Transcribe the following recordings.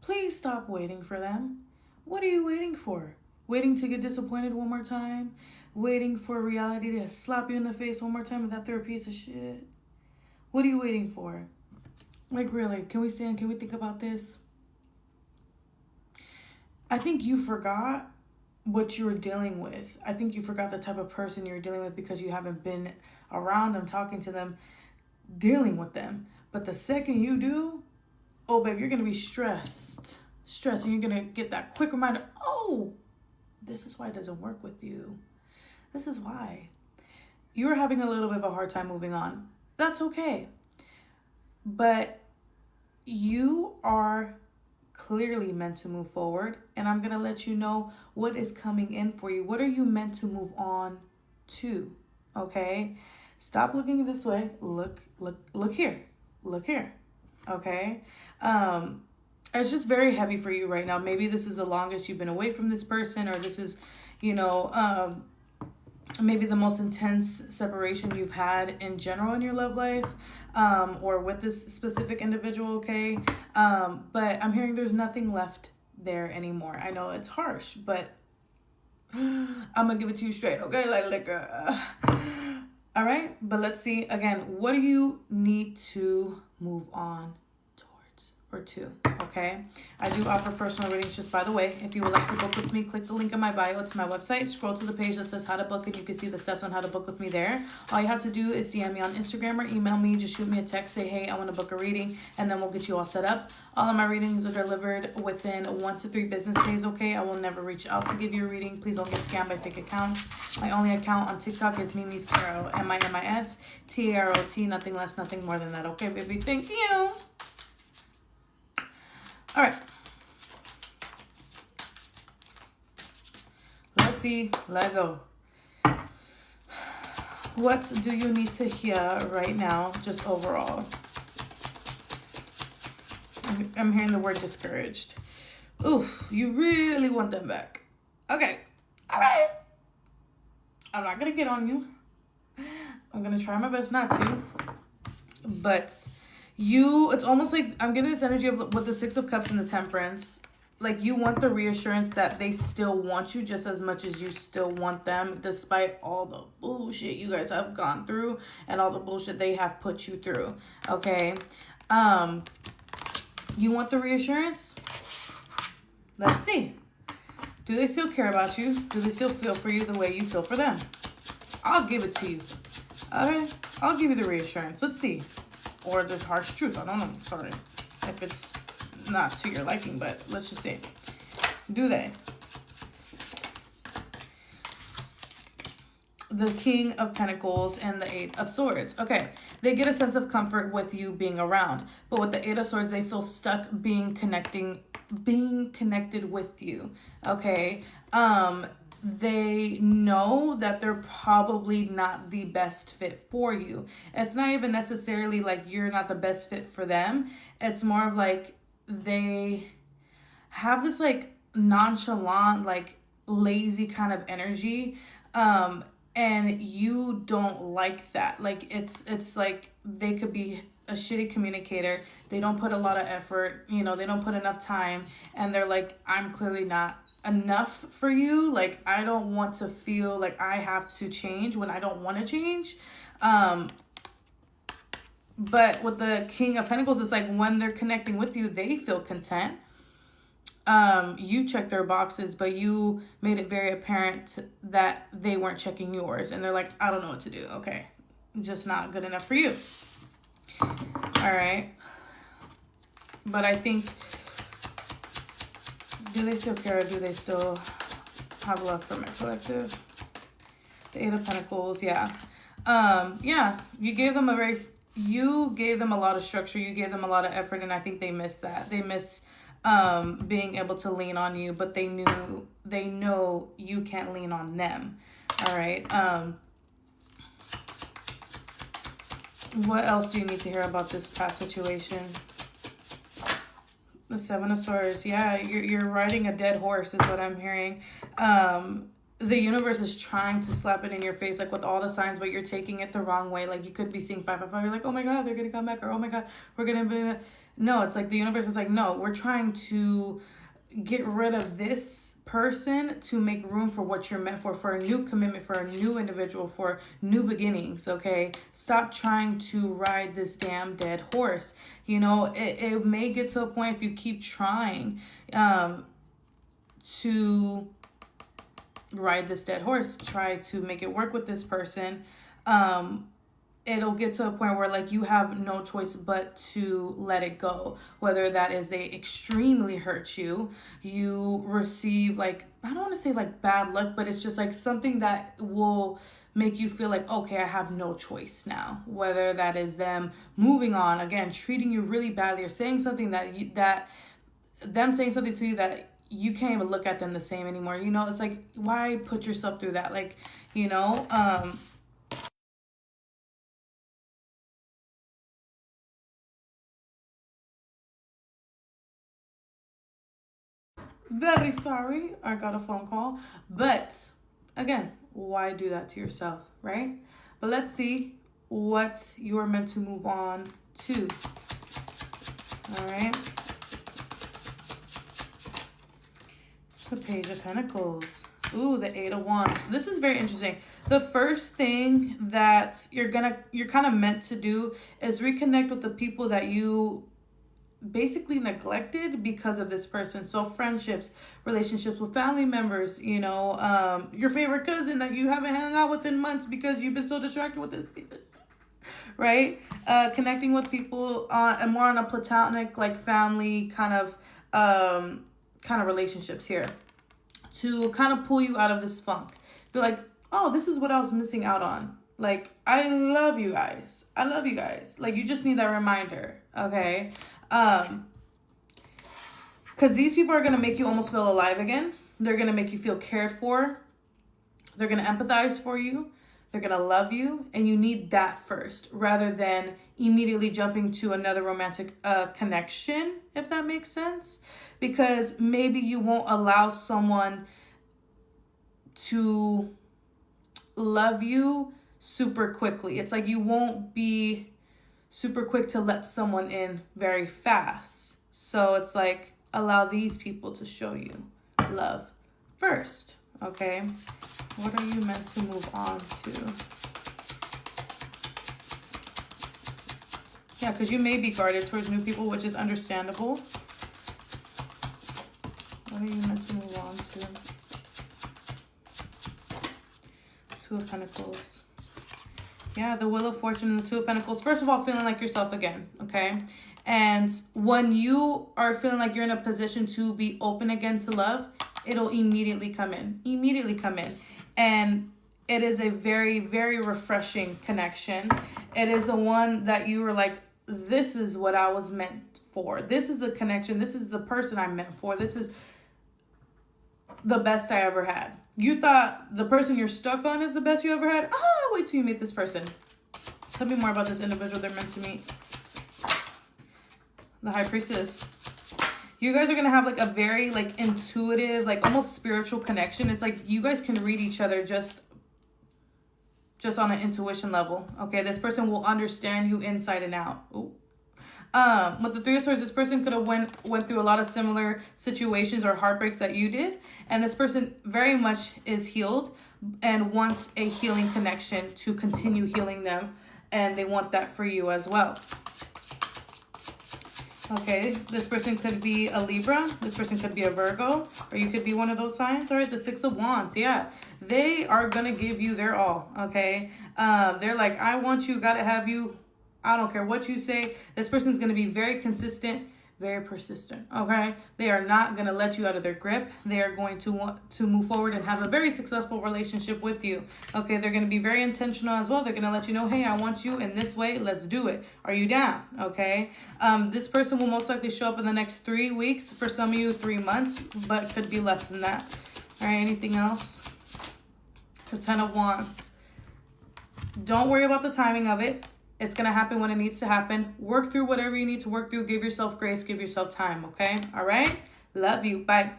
Please stop waiting for them. What are you waiting for? Waiting to get disappointed one more time? Waiting for reality to slap you in the face one more time with that they're a piece of shit? What are you waiting for? Like, really, can we stand? Can we think about this? I think you forgot what you were dealing with. I think you forgot the type of person you're dealing with because you haven't been around them, talking to them, dealing with them. But the second you do, oh, babe, you're going to be stressed. And you're going to get that quick reminder, oh, this is why it doesn't work with you. This is why. You're having a little bit of a hard time moving on. That's okay. But you are clearly meant to move forward. And I'm going to let you know what is coming in for you. What are you meant to move on to? Okay? Stop looking this way. Look here. Look here. Okay? It's just very heavy for you right now. Maybe this is the longest you've been away from this person, or this is, maybe the most intense separation you've had in general in your love life, or with this specific individual, okay? But I'm hearing there's nothing left there anymore. I know it's harsh, but I'm gonna give it to you straight, okay? Like liquor. All right, but let's see, again, what do you need to move on or two, okay? I do offer personal readings, just by the way. If you would like to book with me, click the link in my bio. It's my website. Scroll to the page that says how to book, and you can see the steps on how to book with me there. All you have to do is DM me on Instagram or email me. Just shoot me a text, say, hey, I want to book a reading, and then we'll get you all set up. All of my readings are delivered within 1 to 3 business days, okay? I will never reach out to give you a reading. Please don't get scammed by fake accounts. My only account on TikTok is Mimi's Tarot, MIMISTAROT, nothing less, nothing more than that, okay, baby? Thank you. All right. Let's see. Let go. What do you need to hear right now, just overall? I'm hearing the word discouraged. Ooh, you really want them back. Okay. All right. I'm not going to get on you. I'm going to try my best not to. But it's almost like I'm getting this energy of with the 6 of Cups and the Temperance. Like, you want the reassurance that they still want you just as much as you still want them, despite all the bullshit you guys have gone through and all the bullshit they have put you through. Okay. You want the reassurance? Let's see. Do they still care about you? Do they still feel for you the way you feel for them? I'll give it to you. Okay. I'll give you the reassurance. Let's see. Or the harsh truth. I don't know. Sorry if it's not to your liking, but let's just see. Do they? The King of Pentacles and the 8 of Swords. Okay. They get a sense of comfort with you being around. But with the 8 of Swords, they feel stuck being connected with you. Okay. They know that they're probably not the best fit for you. It's not even necessarily like you're not the best fit for them. It's more of like they have this like nonchalant, like lazy kind of energy. And you don't like that. Like it's like they could be a shitty communicator. They don't put a lot of effort, they don't put enough time, and they're like, I'm clearly not enough for you. Like, I don't want to feel like I have to change when I don't want to change. But with the King of Pentacles, it's like when they're connecting with you, they feel content. You check their boxes, but you made it very apparent that they weren't checking yours, and they're like, I don't know what to do. Okay, just not good enough for you. All right. But I think, do they still care, or do they still have love for my collective? The 8 of Pentacles, yeah. Yeah, you gave them a lot of structure, you gave them a lot of effort, and I think they miss that. They miss being able to lean on you, but they know you can't lean on them. All right. What else do you need to hear about this past situation? The 7 of Swords. Yeah, you're riding a dead horse is what I'm hearing. The universe is trying to slap it in your face, like with all the signs, but you're taking it the wrong way. Like, you could be seeing 5 of 5. You're like, oh my God, they're going to come back. Or, oh my God, we're going to be... No, it's like the universe is like, no, we're trying to get rid of this person to make room for what you're meant for a new commitment, for a new individual, for new beginnings. Okay, stop trying to ride this damn dead horse. You know, it may get to a point, if you keep trying to ride this dead horse, try to make it work with this person, it'll get to a point where like you have no choice but to let it go. Whether that is they extremely hurt you, you receive like, I don't want to say like bad luck, but it's just like something that will make you feel like, okay, I have no choice now. Whether that is them moving on, again, treating you really badly, or saying something that them saying something to you that you can't even look at them the same anymore. You know, it's like, why put yourself through that? Like, you know, very sorry, I got a phone call. But again, why do that to yourself, right? But let's see what you are meant to move on to. All right. The Page of Pentacles. Ooh, the Eight of Wands. This is very interesting. The first thing that you're kind of meant to do is reconnect with the people that you basically neglected because of this person. So friendships, relationships with family members, you know, your favorite cousin that you haven't hung out with in months because you've been so distracted with this, right? Connecting with people and more on a platonic, like family kind of relationships here, to kind of pull you out of this funk. Be like, oh, this is what I was missing out on. Like, I love you guys. I love you guys. Like, you just need that reminder, okay? Because these people are going to make you almost feel alive again. They're going to make you feel cared for. They're going to empathize for you. They're going to love you. And you need that first, rather than immediately jumping to another romantic connection, if that makes sense. Because maybe you won't allow someone to love you super quickly. It's like you won't be super quick to let someone in very fast. So it's like, allow these people to show you love first, okay? What are you meant to move on to? Yeah, because you may be guarded towards new people, which is understandable. What are you meant to move on to? Two of Pentacles. Yeah, the Wheel of Fortune and the Two of Pentacles. First of all, feeling like yourself again, okay? And when you are feeling like you're in a position to be open again to love, it'll immediately come in. Immediately come in. And it is a very, very refreshing connection. It is a one that you were like, this is what I was meant for. This is the connection. This is the person I'm meant for. This is the best I ever had. You thought the person you're stuck on is the best you ever had? Ah, wait till you meet this person. Tell me more about this individual they're meant to meet. The High Priestess. You guys are going to have like a very like intuitive, like almost spiritual connection. It's like you guys can read each other just on an intuition level. Okay, this person will understand you inside and out. Ooh. With the Three of Swords, this person could have went through a lot of similar situations or heartbreaks that you did. And this person very much is healed and wants a healing connection to continue healing them. And they want that for you as well. Okay, this person could be a Libra. This person could be a Virgo. Or you could be one of those signs. All right, the Six of Wands. Yeah, they are going to give you their all. Okay, they're like, I want you, gotta have you. I don't care what you say. This person's going to be very consistent, very persistent, okay? They are not going to let you out of their grip. They are going to want to move forward and have a very successful relationship with you, okay? They're going to be very intentional as well. They're going to let you know, hey, I want you in this way. Let's do it. Are you down, okay? This person will most likely show up in the next 3 weeks. For some of you, 3 months, but could be less than that. All right, anything else? The Ten of Wands. Don't worry about the timing of it. It's going to happen when it needs to happen. Work through whatever you need to work through. Give yourself grace. Give yourself time, okay? All right? Love you. Bye.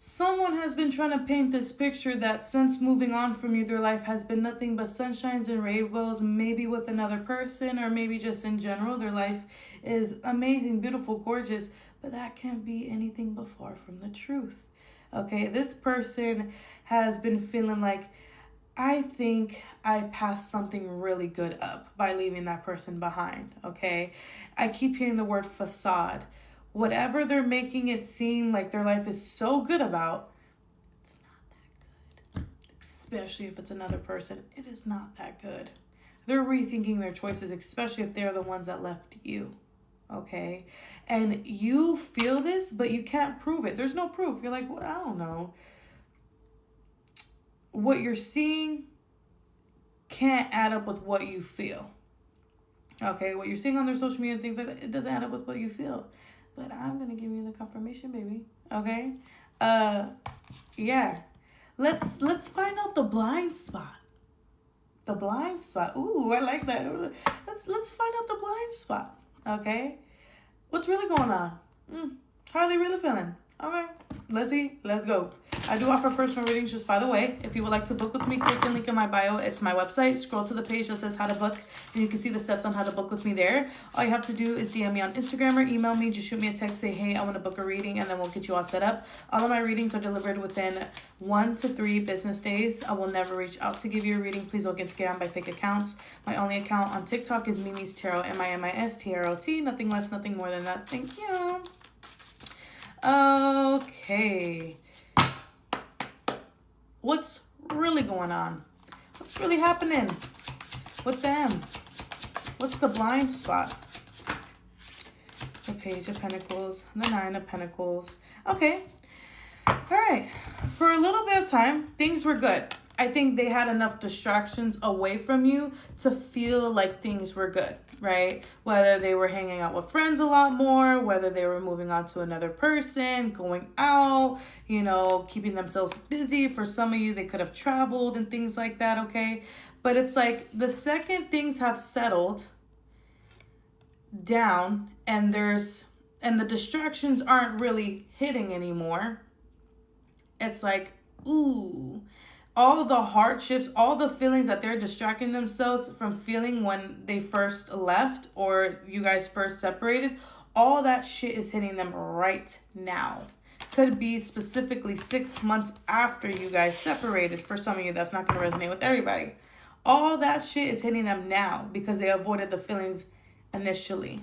Someone has been trying to paint this picture that since moving on from you, their life has been nothing but sunshines and rainbows, maybe with another person or maybe just in general. Their life is amazing, beautiful, gorgeous, but that can't be anything but far from the truth. Okay, this person has been feeling like, I think I passed something really good up by leaving that person behind, okay? I keep hearing the word facade. Whatever they're making it seem like their life is so good about, it's not that good. Especially if it's another person, it is not that good. They're rethinking their choices, especially if they're the ones that left you, okay? And you feel this, but you can't prove it. There's no proof. You're like, well, I don't know. What you're seeing can't add up with what you feel. Okay, what you're seeing on their social media and things like that, it doesn't add up with what you feel. But I'm gonna give you the confirmation, baby. Okay? Yeah. Let's find out the blind spot. The blind spot. Ooh, I like that. Let's find out the blind spot. Okay? What's really going on? How are they really feeling? Okay, let's see. Let's go. I do offer personal readings, just by the way. If you would like to book with me, click the link in my bio. It's my website. Scroll to the page that says how to book, and you can see the steps on how to book with me there. All you have to do is DM me on Instagram or email me. Just shoot me a text, say, hey, I want to book a reading, and then we'll get you all set up. All of my readings are delivered within 1 to 3 business days. I will never reach out to give you a reading. Please don't get scammed by fake accounts. My only account on TikTok is Mimi's Tarot, MIMISTROT. Nothing less, nothing more than that. Thank you. Okay. What's really going on? What's really happening with them? What's the blind spot? The Page of Pentacles, the Nine of Pentacles. Okay. All right. For a little bit of time, things were good. I think they had enough distractions away from you to feel like things were good, right? Whether they were hanging out with friends a lot more, whether they were moving on to another person, going out, you know, keeping themselves busy. For some of you, they could have traveled and things like that, okay? But it's like the second things have settled down and the distractions aren't really hitting anymore, it's like, ooh, all the hardships, all the feelings that they're distracting themselves from feeling when they first left or you guys first separated, all that shit is hitting them right now. Could be specifically 6 months after you guys separated. For some of you, that's not going to resonate with everybody. All that shit is hitting them now because they avoided the feelings initially.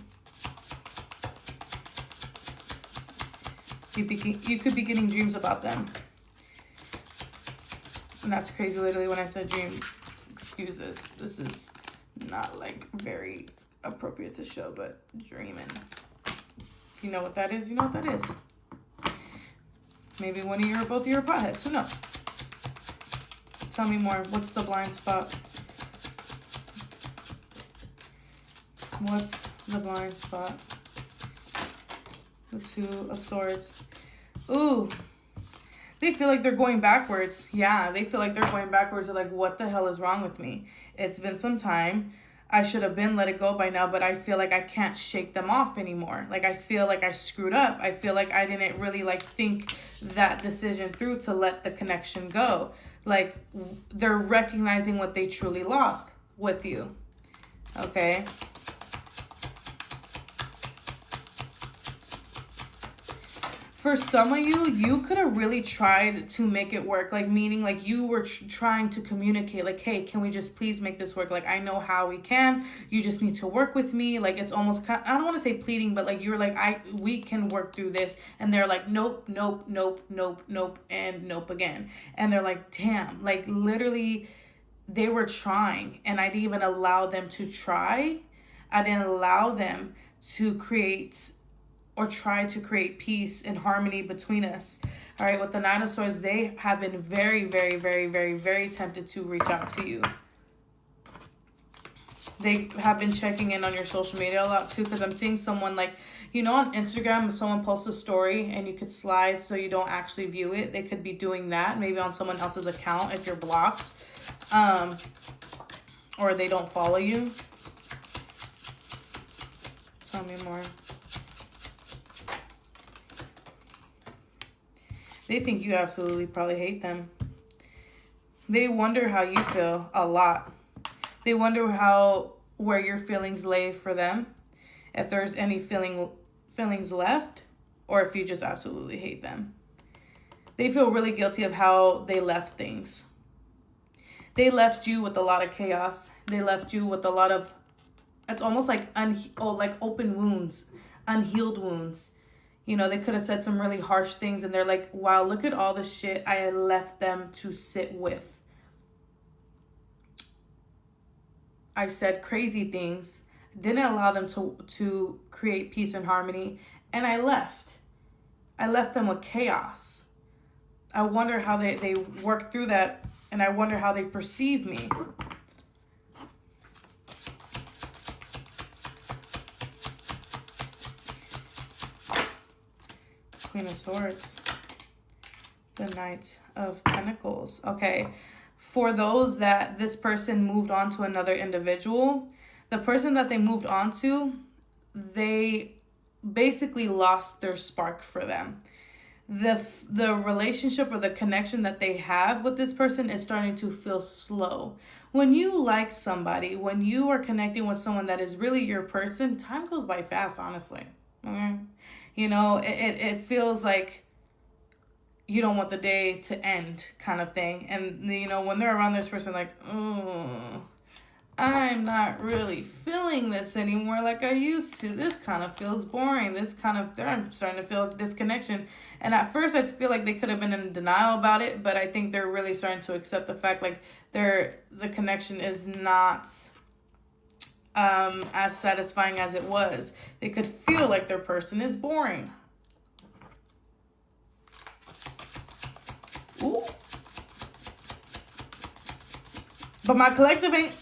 You could be getting dreams about them. And that's crazy. Literally, when I said dream, excuse this. This is not like very appropriate to show, but dreaming. If you know what that is, you know what that is. Maybe one of you or both of you are potheads. Who knows? Tell me more. What's the blind spot? What's the blind spot? The Two of Swords. Ooh. They feel like they're going backwards. Yeah, they feel like they're going backwards. They're like, what the hell is wrong with me? It's been some time. I should have been let it go by now, but I feel like I can't shake them off anymore. Like, I feel like I screwed up. I feel like I didn't really, like, think that decision through to let the connection go. Like, they're recognizing what they truly lost with you. Okay? For some of you, you could have really tried to make it work. Like, meaning, like, you were trying to communicate, like, hey, can we just please make this work? Like, I know how we can. You just need to work with me. Like, it's almost, I don't want to say pleading, but, like, you're like, we can work through this. And they're like, nope, nope, nope, nope, nope, and nope again. And they're like, damn, like, literally, they were trying. And I didn't even allow them to try. I didn't allow them to create or try to create peace and harmony between us. All right, with the Nine of Swords, they have been very, very, very, very, very tempted to reach out to you. They have been checking in on your social media a lot too, because I'm seeing someone, like, you know, on Instagram, if someone posts a story and you could slide so you don't actually view it, they could be doing that maybe on someone else's account if you're blocked, or they don't follow you. Tell me more. They think you absolutely probably hate them. They wonder how you feel a lot. They wonder where your feelings lay for them, if there's any feelings left, or if you just absolutely hate them. They feel really guilty of how they left things. They left you with a lot of chaos. They left you with a lot of, it's almost like like open wounds, unhealed wounds. You know, they could have said some really harsh things, and they're like, wow, look at all the shit I had left them to sit with. I said crazy things, didn't allow them to create peace and harmony, and I left. I left them with chaos. I wonder how they work through that, and I wonder how they perceive me. Queen of Swords. The Knight of Pentacles. Okay. For those that this person moved on to another individual, the person that they moved on to, they basically lost their spark for them. The relationship or the connection that they have with this person is starting to feel slow. When you like somebody, when you are connecting with someone that is really your person, time goes by fast, honestly. Okay? You know, it feels like you don't want the day to end kind of thing. And, you know, when they're around this person, like, oh, I'm not really feeling this anymore like I used to. This kind of feels boring. I'm starting to feel disconnection. And at first I feel like they could have been in denial about it, but I think they're really starting to accept the fact like the connection is not as satisfying as it was. They could feel like their person is boring. Ooh. But my collective ain't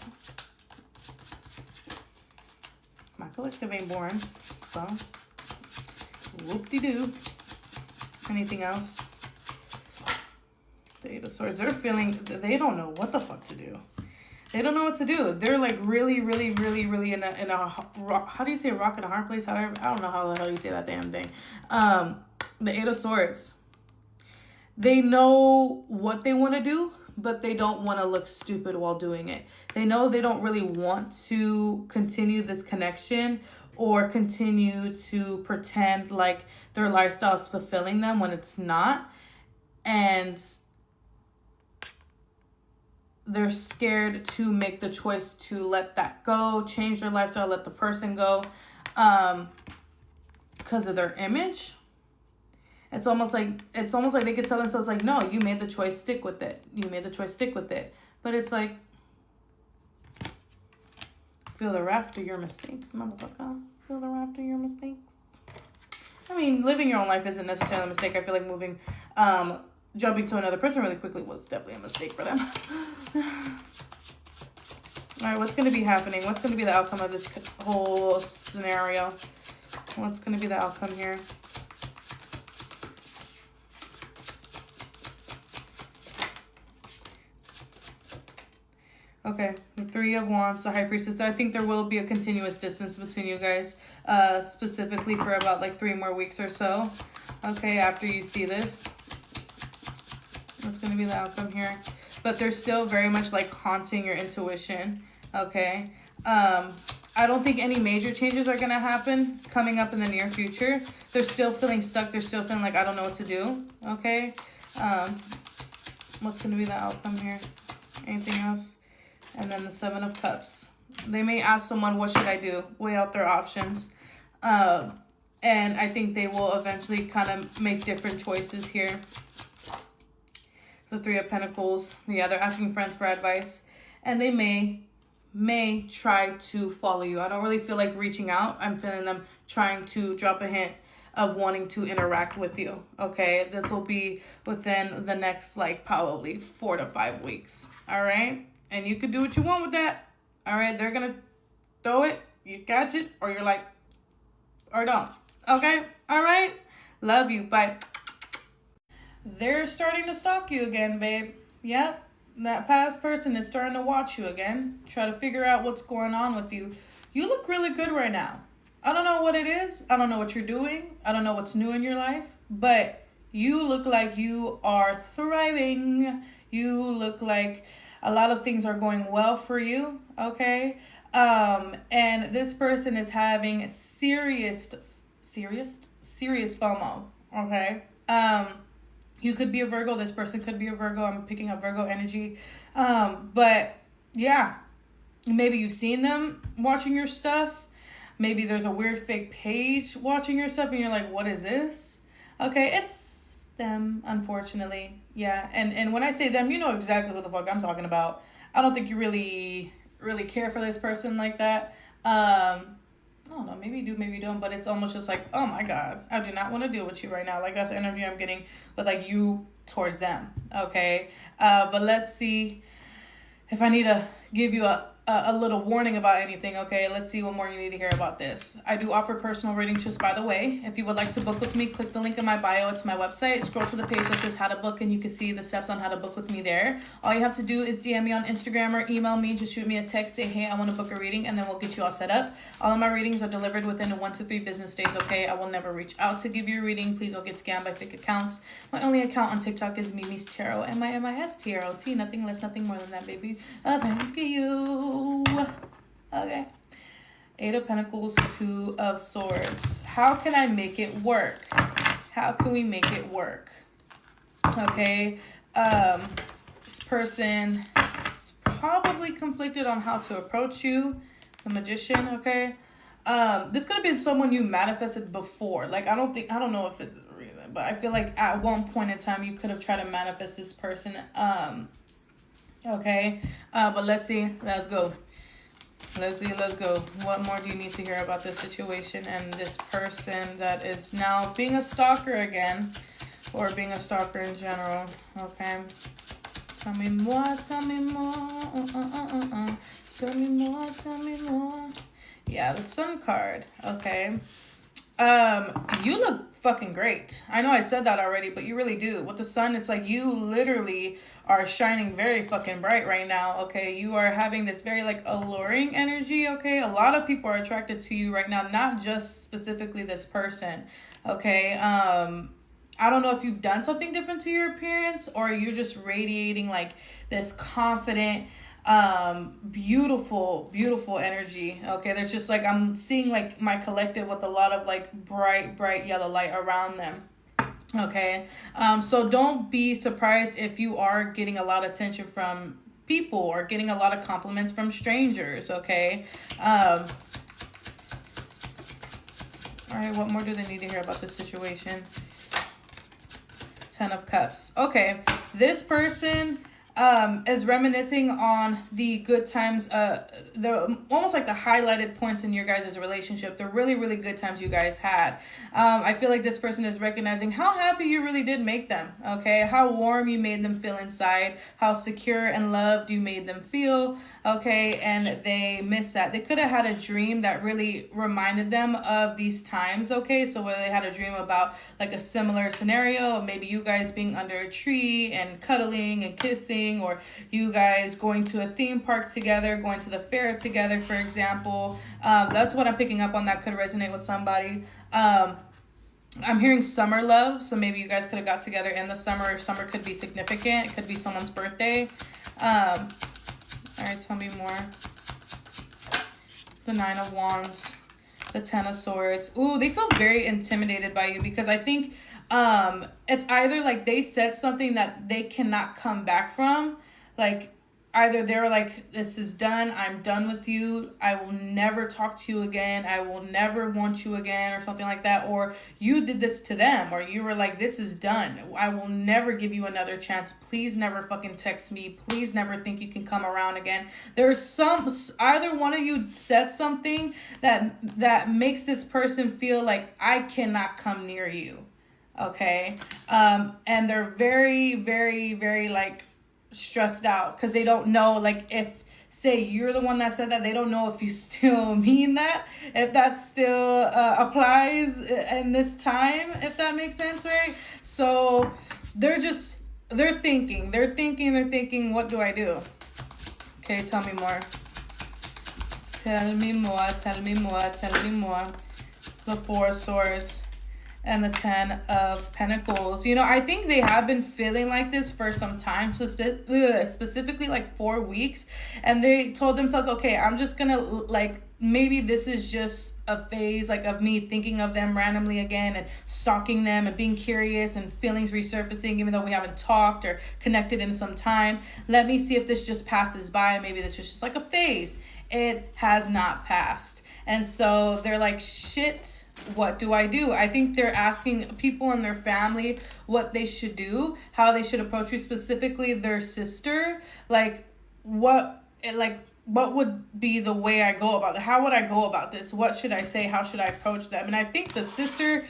boring. So, whoop-de-doo. Anything else? The Eight of Swords. They don't know what the fuck to do. They don't know what to do. They're like really in a how do you say rock in a hard place? I don't know how the hell you say that damn thing. The Eight of Swords. They know what they want to do, but they don't want to look stupid while doing it. They know they don't really want to continue this connection or continue to pretend like their lifestyle is fulfilling them when it's not. And they're scared to make the choice to let that go, change their lifestyle, let the person go, because of their image. It's almost like they could tell themselves like, no, you made the choice, stick with it. You made the choice, stick with it. But it's like, feel the wrath of your mistakes, motherfucker. Feel the wrath of your mistakes. I mean, living your own life isn't necessarily a mistake. I feel like jumping to another person really quickly was definitely a mistake for them. All right, what's going to be happening? What's going to be the outcome of this whole scenario? What's going to be the outcome here? Okay, the Three of Wands, the High Priestess. I think there will be a continuous distance between you guys, specifically for about like 3 more weeks or so. Okay, after you see this. That's going to be the outcome here. But they're still very much like haunting your intuition. Okay. I don't think any major changes are going to happen coming up in the near future. They're still feeling stuck. They're still feeling like, I don't know what to do. Okay. What's going to be the outcome here? Anything else? And then the Seven of Cups. They may ask someone, what should I do? Weigh out their options. And I think they will eventually kind of make different choices here. The Three of Pentacles. Yeah, they're asking friends for advice. And they may try to follow you. I don't really feel like reaching out. I'm feeling them trying to drop a hint of wanting to interact with you. Okay, this will be within the next like probably 4 to 5 weeks. All right. And you can do what you want with that. All right. They're going to throw it. You catch it. Or you're like, or don't. Okay. All right. Love you. Bye. They're starting to stalk you again, babe. Yep. That past person is starting to watch you again. Try to figure out what's going on with you. You look really good right now. I don't know what it is. I don't know what you're doing. I don't know what's new in your life. But You look like you are thriving. You look like a lot of things are going well for you, okay? And this person is having serious FOMO, okay? You could be a Virgo. This person could be a Virgo. I'm picking up Virgo energy. But yeah, maybe you've seen them watching your stuff. Maybe there's a weird fake page watching your stuff and you're like, what is this? Okay, it's them, unfortunately. Yeah, and when I say them, you know exactly what the fuck I'm talking about. I don't think you really care for this person like that. I don't know, maybe you do, maybe you don't, but it's almost just like, oh my God, I do not want to deal with you right now. Like, that's the energy I'm getting with, like, you towards them, okay? But let's see if I need to give you a little warning about anything, okay? Let's see what more you need to hear about this. I do offer personal readings, just by the way. If you would like to book with me, click the link in my bio. It's my website. Scroll to the page that says how to book, and you can see the steps on how to book with me there. All you have to do is DM me on Instagram or email me. Just shoot me a text, say, hey, I want to book a reading, and then we'll get you all set up. All of my readings are delivered within 1 to 3 business days, okay? I will never reach out to give you a reading. Please don't get scammed by fake accounts. My only account on TikTok is Mimi's Tarot, MIMISTROT. Nothing less, nothing more than that, baby. Thank you. Okay. 8 of Pentacles, 2 of Swords. How can I make it work? How can we make it work? Okay. This person is probably conflicted on how to approach you. The Magician, okay? This could have been someone you manifested before. Like, I don't know if it's the reason, but I feel like at one point in time you could have tried to manifest this person. Okay. But let's see. Let's go. Let's go. What more do you need to hear about this situation and this person that is now being a stalker again, or being a stalker in general? Okay. Tell me more, tell me more. Tell me more, tell me more. Yeah, the Sun card. Okay. You look fucking great. I know I said that already, but you really do. With the Sun, it's like you literally are shining very fucking bright right now, okay? You are having this very, like, alluring energy, okay? A lot of people are attracted to you right now, not just specifically this person, okay? I don't know if you've done something different to your appearance, or you're just radiating, like, this confident, beautiful energy, okay? There's just, like, I'm seeing, like, my collective with a lot of, like, bright yellow light around them. Okay, so don't be surprised if you are getting a lot of attention from people or getting a lot of compliments from strangers, okay? All right, what more do they need to hear about this situation? 10 of Cups. Okay, this person is reminiscing on the good times, the almost like the highlighted points in your guys' relationship, the really good times you guys had. I feel like this person is recognizing how happy you really did make them, okay? How warm you made them feel inside, how secure and loved you made them feel, okay? And they missed that. They could have had a dream that really reminded them of these times, okay? So whether they had a dream about like a similar scenario, maybe you guys being under a tree and cuddling and kissing, or you guys going to a theme park together, going to the fair together, for example. That's what I'm picking up on. That could resonate with somebody. I'm hearing summer love, so maybe you guys could have got together in the summer, or summer could be significant. It could be someone's birthday. All right, tell me more. The 9 of Wands, the 10 of Swords. Ooh, they feel very intimidated by you, because I think it's either like they said something that they cannot come back from. Like, either they're like, this is done, I'm done with you, I will never talk to you again, I will never want you again, or something like that. Or you did this to them, or you were like, this is done, I will never give you another chance, please never fucking text me, please never think you can come around again. There's either one of you said something that makes this person feel like I cannot come near you, okay? And they're very like stressed out, because they don't know, like, if say you're the one that said that, they don't know if you still mean that, if that still applies in this time, if that makes sense, right? So they're thinking, what do I do? Okay, tell me more. Tell me more. The 4 of Swords. and the 10 of Pentacles. You know, I think they have been feeling like this for some time, specifically like 4 weeks. And they told themselves, okay, I'm just gonna, like, maybe this is just a phase, like, of me thinking of them randomly again and stalking them and being curious and feelings resurfacing even though we haven't talked or connected in some time. Let me see if this just passes by. Maybe this is just like a phase. It has not passed. And so they're like, shit, what do I do? I think they're asking people in their family what they should do, how they should approach you, specifically their sister. Like, what would be the way I go about it? How would I go about this? What should I say? How should I approach them? And I think the sister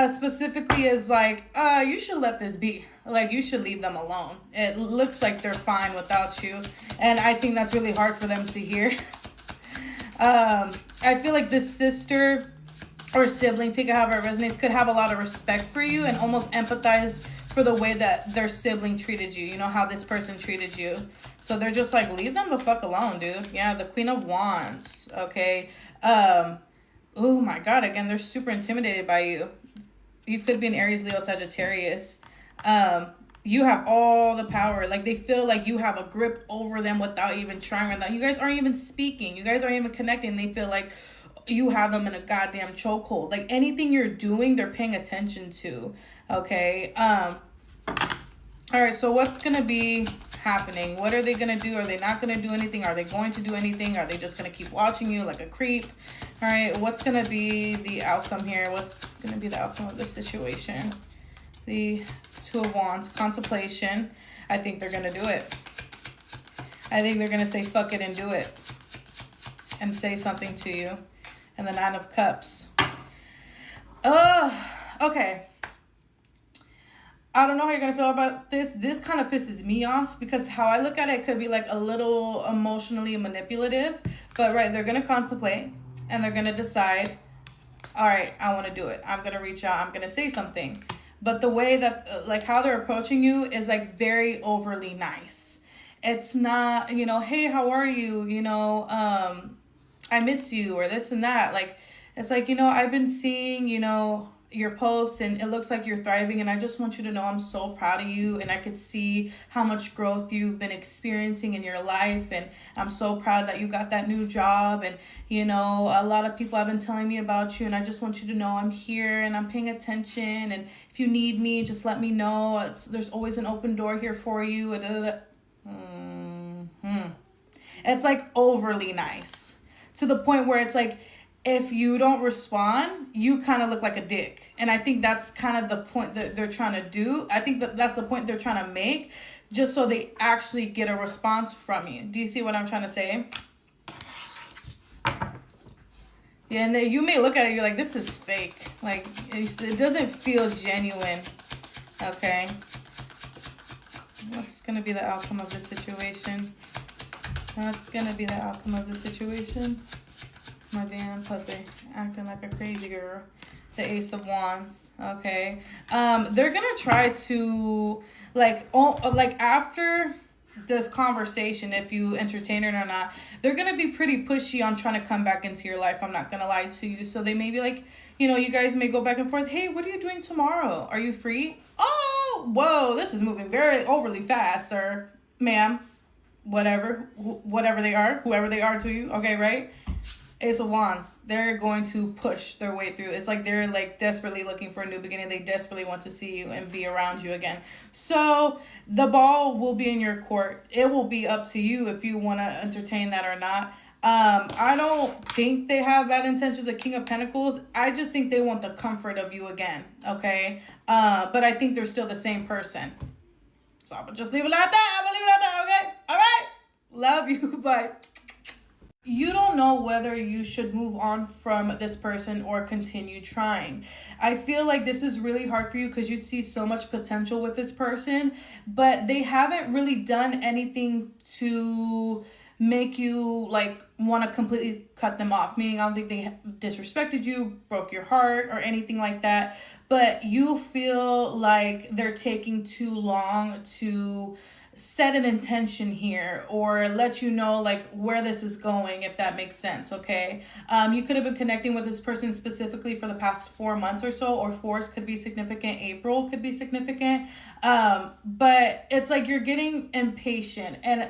specifically is like, you should let this be. Like, you should leave them alone. It looks like they're fine without you. And I think that's really hard for them to hear. I feel like this sister or sibling, take it however it resonates, could have a lot of respect for you and almost empathize for the way that their sibling treated you. You know, how this person treated you. So they're just like, leave them the fuck alone, dude. Yeah, the Queen of Wands. Okay. Oh my God. Again, they're super intimidated by you. You could be an Aries, Leo, Sagittarius. You have all the power. Like, they feel like you have a grip over them without even trying. Without, you guys aren't even speaking. You guys aren't even connecting. They feel like you have them in a goddamn chokehold. Like, anything you're doing, they're paying attention to. Okay. All right. So what's going to be happening? What are they going to do? Are they not going to do anything? Are they going to do anything? Are they just going to keep watching you like a creep? All right. What's going to be the outcome here? What's going to be the outcome of this situation? The Two of Wands, contemplation. I think they're going to do it. I think they're going to say fuck it and do it. And say something to you. And the Nine of Cups. Okay. I don't know how you're going to feel about this. This kind of pisses me off because how I look at it could be like a little emotionally manipulative. But right, they're going to contemplate and they're going to decide, all right, I want to do it. I'm going to reach out. I'm going to say something. But the way that, like, how they're approaching you is like very overly nice. It's not, you know, hey, how are you? You know, I miss you, or this and that. Like, it's like, you know, I've been seeing, you know, your posts and it looks like you're thriving, and I just want you to know I'm so proud of you, and I could see how much growth you've been experiencing in your life, and I'm so proud that you got that new job, and you know, a lot of people have been telling me about you, and I just want you to know I'm here and I'm paying attention, and if you need me, just let me know. There's always an open door here for you. It's like overly nice to the point where it's like, if you don't respond, you kind of look like a dick. And I think that's kind of the point that they're trying to do. I think that's the point they're trying to make, just so they actually get a response from you. Do you see what I'm trying to say? Yeah, and then you may look at it, you're like, this is fake. Like, it doesn't feel genuine. Okay. What's going to be the outcome of this situation? What's going to be the outcome of the situation? My damn puppy acting like a crazy girl. The Ace of Wands. Okay. They're gonna try to like after this conversation, if you entertain it or not, they're gonna be pretty pushy on trying to come back into your life. I'm not gonna lie to you. So they may be like, you know, you guys may go back and forth. Hey, what are you doing tomorrow? Are you free? Oh, whoa, this is moving very overly fast, sir, ma'am, whatever they are, whoever they are to you. Okay, right? Ace of Wands, they're going to push their way through. It's like they're like desperately looking for a new beginning. They desperately want to see you and be around you again. So the ball will be in your court. It will be up to you if you want to entertain that or not. I don't think they have bad intentions. The King of Pentacles, I just think they want the comfort of you again. Okay. But I think they're still the same person. So I'm gonna just leave it like that. I'm gonna leave it like that. Okay. All right. Love you. Bye. You don't know whether you should move on from this person or continue trying. I feel like this is really hard for you because you see so much potential with this person, but they haven't really done anything to make you like want to completely cut them off. Meaning, I don't think they disrespected you, broke your heart, or anything like that. But you feel like they're taking too long to set an intention here or let you know like where this is going, if that makes sense. Okay. You could have been connecting with this person specifically for the past 4 months or so, or fours could be significant, April could be significant. But it's like you're getting impatient, and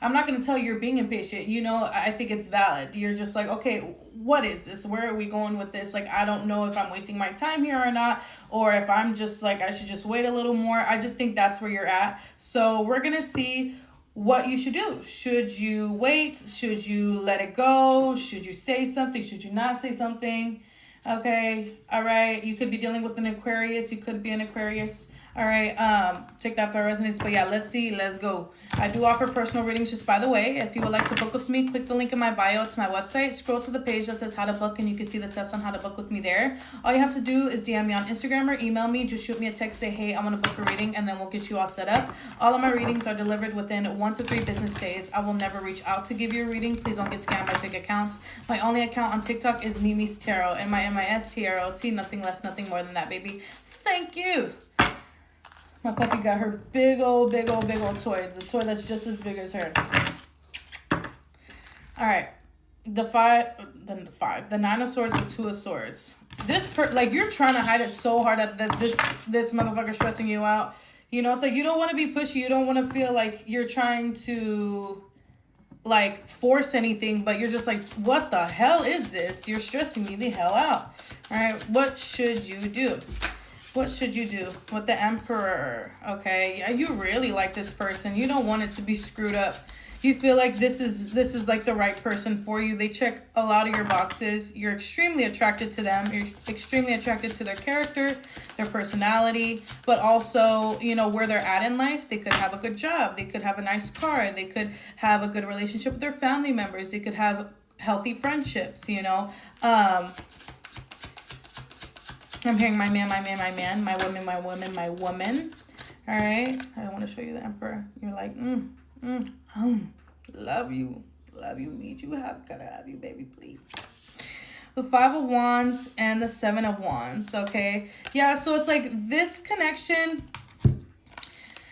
I'm not going to tell you you're being impatient. I think it's valid. You're just like, okay, what is this? Where are we going with this? Like, I don't know if I'm wasting my time here or not, or if I'm just like, I should just wait a little more. I just think that's where you're at. So we're going to see what you should do. Should you wait? Should you let it go? Should you say something? Should you not say something? Okay. All right. You could be dealing with an Aquarius. You could be an Aquarius. All right. Take that for resonance. But yeah, let's see. Let's go. I do offer personal readings, just by the way. If you would like to book with me, click the link in my bio. It's my website. Scroll to the page that says how to book, and you can see the steps on how to book with me there. All you have to do is DM me on Instagram or email me. Just shoot me a text, say, hey, I want to book a reading, and then we'll get you all set up. All of my readings are delivered within 1 to 3 business days. I will never reach out to give you a reading. Please don't get scammed by big accounts. My only account on TikTok is Mimi's Tarot, MIMISTROT. Nothing less, nothing more than that, baby. Thank you. My puppy got her big old toy. The toy that's just as big as her. All right. The 9 of swords, the 2 of swords. Like, you're trying to hide it so hard that this motherfucker's stressing you out. It's like you don't want to be pushy. You don't want to feel like you're trying to, like, force anything, but you're just like, what the hell is this? You're stressing me the hell out. All right. What should you do? What should you do with the Emperor? Okay, yeah, you really like this person. You don't want it to be screwed up. You feel like this is like the right person for you. They check a lot of your boxes. You're extremely attracted to them. You're extremely attracted to their character, their personality, but also, where they're at in life. They could have a good job. They could have a nice car. They could have a good relationship with their family members. They could have healthy friendships, I'm hearing my man, my woman. All right. I don't want to show you the Emperor. You're like, love you, need you, gotta have you, baby, please. The 5 of Wands and the 7 of Wands. Okay. Yeah. So it's like this connection,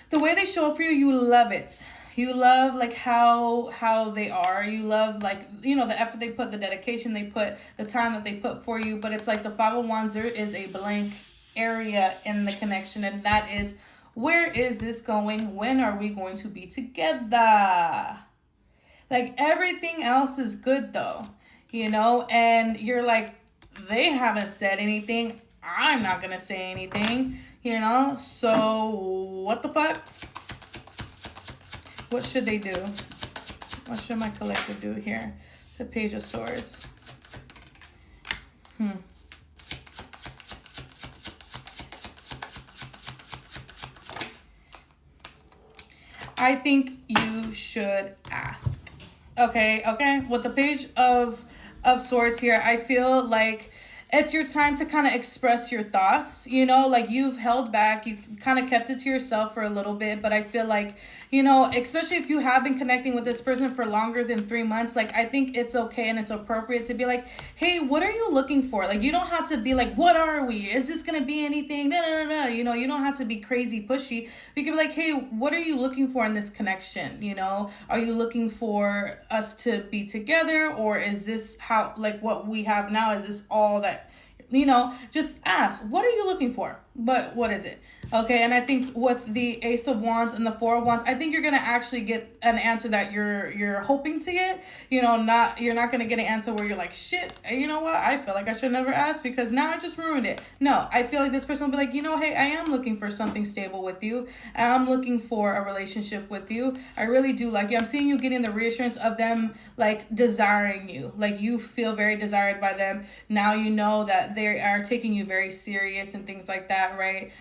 the way they show up for you, you love it. You love like how they are. You love like, the effort they put, the dedication they put, the time that they put for you. But it's like the 5 of Wands, there is a blank area in the connection. And that is, where is this going? When are we going to be together? Like, everything else is good though, and you're like, they haven't said anything. I'm not going to say anything, so what the fuck? What should they do? What should my collective do here? The Page of Swords. I think you should ask. Okay. With the Page of Swords here, I feel like it's your time to kind of express your thoughts, like you've held back, you kind of kept it to yourself for a little bit, but I feel like, especially if you have been connecting with this person for longer than 3 months, like, I think it's okay and it's appropriate to be like, hey, what are you looking for? Like, you don't have to be like, what are we? Is this going to be anything? You don't have to be crazy pushy. You can be like, hey, what are you looking for in this connection? Are you looking for us to be together, or is this how, like, what we have now? Is this all that, just ask, what are you looking for? But what is it? Okay. And I think with the Ace of Wands and the 4 of Wands, I think you're going to actually get an answer that you're hoping to get, you're not going to get an answer where you're like, shit, you know what? I feel like I should never ask because now I just ruined it. No, I feel like this person will be like, hey, I am looking for something stable with you. And I'm looking for a relationship with you. I really do like you. I'm seeing you getting the reassurance of them, like, desiring you. Like, you feel very desired by them. Now you know that they are taking you very serious and things like that, right?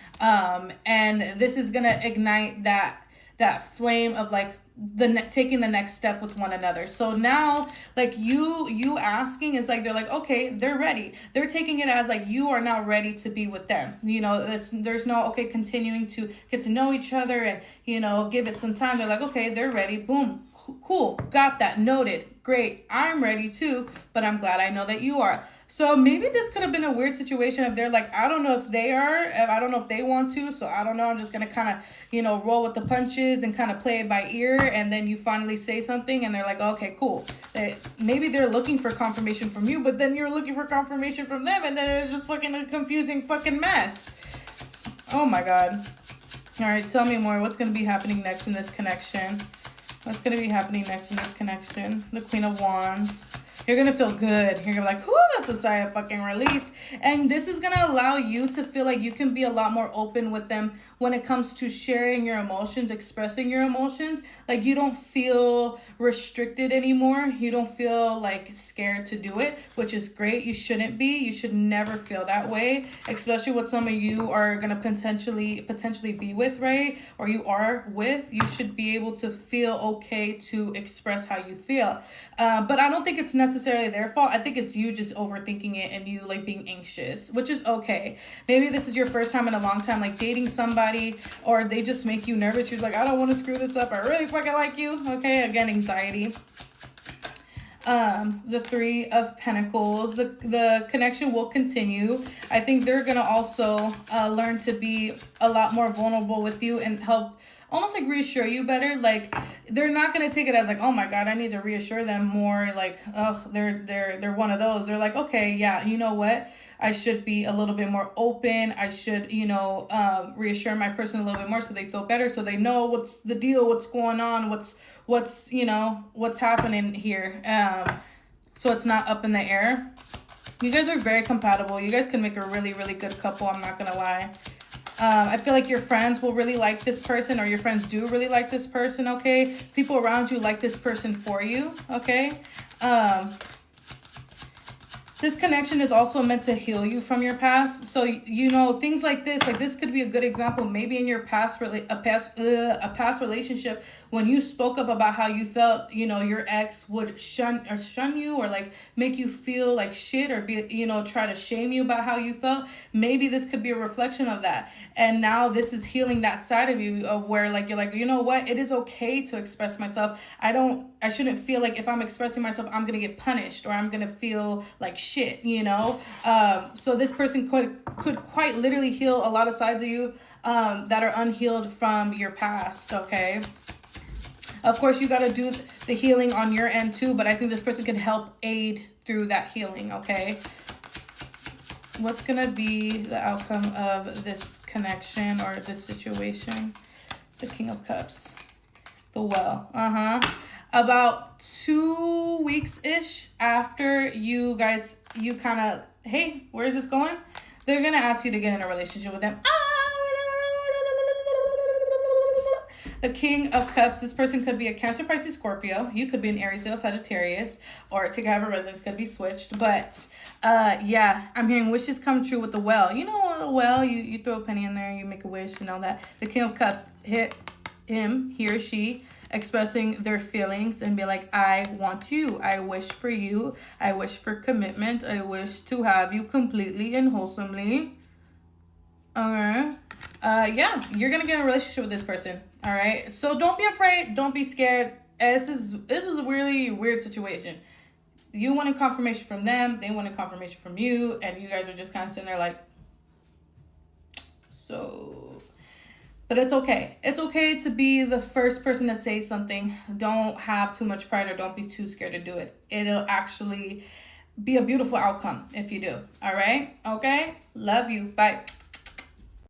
And this is gonna ignite that flame of, like, taking the next step with one another. So now, like, you asking is like, they're like, okay, they're ready. They're taking it as like you are now ready to be with them. You know, there's no, okay, continuing to get to know each other and, you know, give it some time. They're like, okay, they're ready. Boom. Cool. Got that. Noted. Great. I'm ready too, but I'm glad I know that you are. So maybe this could have been a weird situation if they're like, I don't know if they are, I don't know if they want to, so I don't know, I'm just going to kind of, you know, roll with the punches and kind of play it by ear, and then you finally say something and they're like, okay, cool. Maybe they're looking for confirmation from you, but then you're looking for confirmation from them, and then it's just fucking a confusing fucking mess. Oh my God. All right, tell me more. What's going to be happening next in this connection? What's going to be happening next in this connection? The Queen of Wands. You're going to feel good. You're going to be like, whoo, that's a sigh of fucking relief. And this is going to allow you to feel like you can be a lot more open with them when it comes to sharing your emotions, expressing your emotions. Like, you don't feel restricted anymore. You don't feel like scared to do it, which is great. You shouldn't be. You should never feel that way, especially what some of you are going to potentially be with, right? Or you are with. You should be able to feel okay to express how you feel. But I don't think it's necessarily their fault. I think it's you just overthinking it and you like being anxious, which is okay. Maybe this is your first time in a long time like dating somebody, or they just make you nervous. You're like, I don't want to screw this up. I really fucking like you. Okay, again, anxiety. The Three of Pentacles. The connection will continue. I think they're gonna also learn to be a lot more vulnerable with you and help almost like reassure you better. Like, they're not gonna take it as like, oh my God, I need to reassure them more. Like, ugh, they're one of those. They're like, okay, yeah, you know what? I should be a little bit more open. I should, you know, reassure my person a little bit more so they feel better, so they know what's the deal, what's going on, what's you know, what's happening here. So it's not up in the air. You guys are very compatible. You guys can make a really, really good couple. I'm not gonna lie. I feel like your friends will really like this person, or your friends do really like this person, okay? People around you like this person for you, okay? This connection is also meant to heal you from your past. So, you know, things like this could be a good example. Maybe in your past relationship, when you spoke up about how you felt, you know, your ex would shun you, or like make you feel like shit, or be, you know, try to shame you about how you felt. Maybe this could be a reflection of that. And now this is healing that side of you, of where like, you're like, you know what? It is okay to express myself. I shouldn't feel like if I'm expressing myself, I'm going to get punished, or I'm going to feel like shit, you know? So this person could quite literally heal a lot of sides of you that are unhealed from your past, okay? Of course, you got to do the healing on your end too, but I think this person can help aid through that healing, okay? What's going to be the outcome of this connection or this situation? The King of Cups. The Well. About 2 weeks-ish after you kind of, hey, where is this going? They're going to ask you to get in a relationship with them. The King of Cups, this person could be a Cancer, Pisces, Scorpio. You could be an Aries, Leo, Sagittarius, or to have a residence could be switched. But yeah, I'm hearing wishes come true with the Well. You know, the Well, you throw a penny in there, you make a wish and all that. The King of Cups, hit him, he or she, expressing their feelings and be like, I want you, I wish for you, I wish for commitment, I wish to have you completely and wholesomely. Okay. Yeah, you're gonna get in a relationship with this person. All right, so don't be afraid, don't be scared. This is a really weird situation. You wanted confirmation from them, they wanted confirmation from you, and you guys are just kind of sitting there like, so. But it's okay. It's okay to be the first person to say something. Don't have too much pride, or don't be too scared to do it. It'll actually be a beautiful outcome if you do. All right? Okay? Love you. Bye.